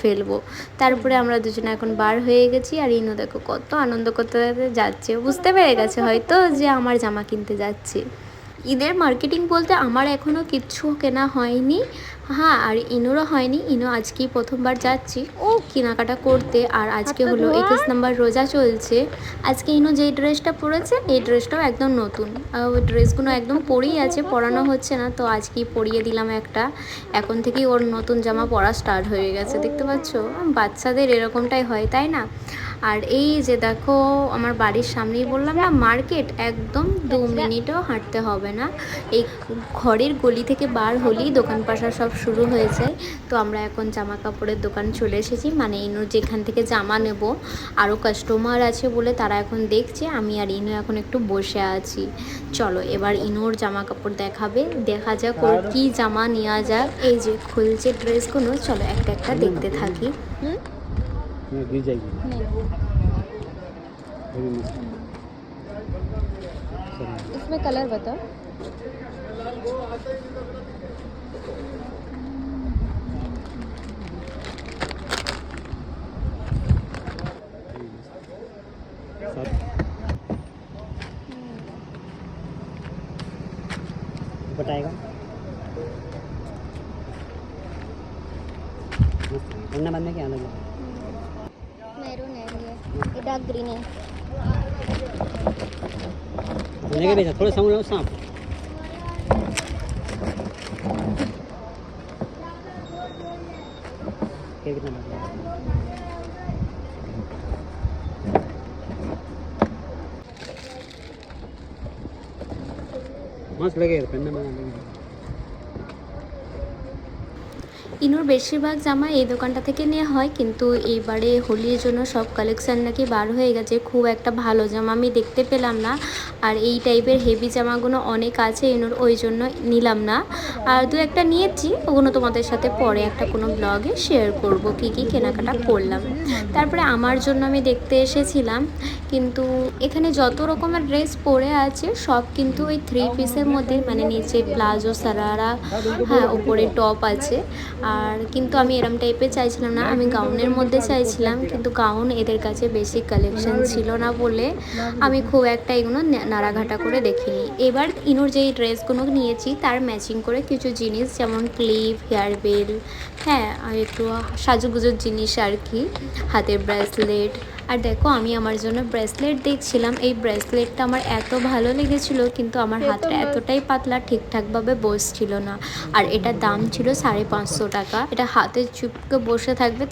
ফেলবো। তারপরে আমরা দুজনে এখন বার হয়ে গেছি, আর ইনু দেখো কত আনন্দ করতে যাচ্ছে, বুঝতে পেরে গেছে হয়তো যে আমার জামা কিনতে যাচ্ছি। ঈদের মার্কেটিং বলতে আমার এখনও কিচ্ছু কেনা হয়নি, হ্যাঁ, আর ইনুরও হয়নি। ইনু আজকেই প্রথমবার যাচ্ছি ও কেনাকাটা করতে। আর আজকে হলো 21 নম্বর রোজা চলছে। আজকে ইনু যেই ড্রেসটা পরেছে এই ড্রেসটাও একদম নতুন, ওই ড্রেসগুলো একদম পরেই আছে, পরানো হচ্ছে না, তো আজকেই পরিয়ে দিলাম একটা। এখন থেকেই ওর নতুন জামা পরা স্টার্ট হয়ে গেছে, দেখতে পাচ্ছ, বাচ্চাদের এরকমটাই হয়, তাই না? আর এই যে দেখো আমার বাড়ির সামনেই বললাম না মার্কেট, একদম 2 মিনিটও হাঁটতে হবে না। এই ঘরের গলি থেকে বার হলেই দোকান পাশা সব শুরু হয়ে যায়। তো আমরা এখন জামা কাপড়ের দোকান চলে এসেছি, মানে ইনু যেখান থেকে জামা নেব, আরও কাস্টমার আছে বলে তারা এখন দেখছে, আমি আর ইনু এখন একটু বসে আছি। চলো এবার ইনুর জামা কাপড় দেখাবে, দেখা যাক ওর কী জামা নেওয়া যাক। এই যে খুলছে ড্রেসগুলো, চলো একটা একটা দেখতে থাকি। इसमें कलर बताओ। बताएगा वरना बाद में क्या अलग है। मैरून है ये डार्क ग्रीन है। लेके भेजा थोड़ा साउंड लो सांप क्या कितना बात मस्त लगे पहनने में लगे। ইনুর বেশিরভাগ জামা এই দোকানটা থেকে নেওয়া হয়, কিন্তু এইবারে হোলির জন্য সব কালেকশান নাকি বার হয়ে গেছে, খুব একটা ভালো জামা আমি দেখতে পেলাম না। আর এই টাইপের হেভি জামাগুলো অনেক আছে ইনুর, ওই জন্য নিলাম না। আর দু একটা নিয়েছি, ওগুলো তোমাদের সাথে পরে একটা কোনো ব্লগে শেয়ার করব কী কী কেনাকাটা করলাম। তারপরে আমার জন্য আমি দেখতে এসেছিলাম, কিন্তু এখানে যত রকমের ড্রেস পরে আছে সব কিন্তু ওই 3 পিসের মধ্যে, মানে নিচে প্লাজো সারারা, হ্যাঁ উপরে টপ আছে। আর কিন্তু আমি এরম টাইপের চাইছিলাম না, আমি গাউনের মধ্যে চাইছিলাম, কিন্তু গাউন এদের কাছে বেশি কালেকশন ছিল না বলে আমি খুব একটা এগুলো নাড়াঘাটা করে দেখিনি। এবার ইনুর যেই ড্রেসগুলো নিয়েছি তার ম্যাচিং করে কিছু জিনিস, যেমন ক্লিপ, হেয়ার বেল, হ্যাঁ, আর একটু সাজুগুজোর জিনিস আর কি, হাতের ব্রেসলেট। আর দেখো আমি আমার জন্য ব্রেসলেট দেখছিলাম, এই ব্রেসলেটটা আমার এত ভালো লেগেছিলো, কিন্তু আমার হাতটা এতটাই পাতলা ঠিকঠাকভাবে বসছিল না। আর এটার দাম ছিল 550 টাকা। এটা হাতে চুপকে বসে থাকবে।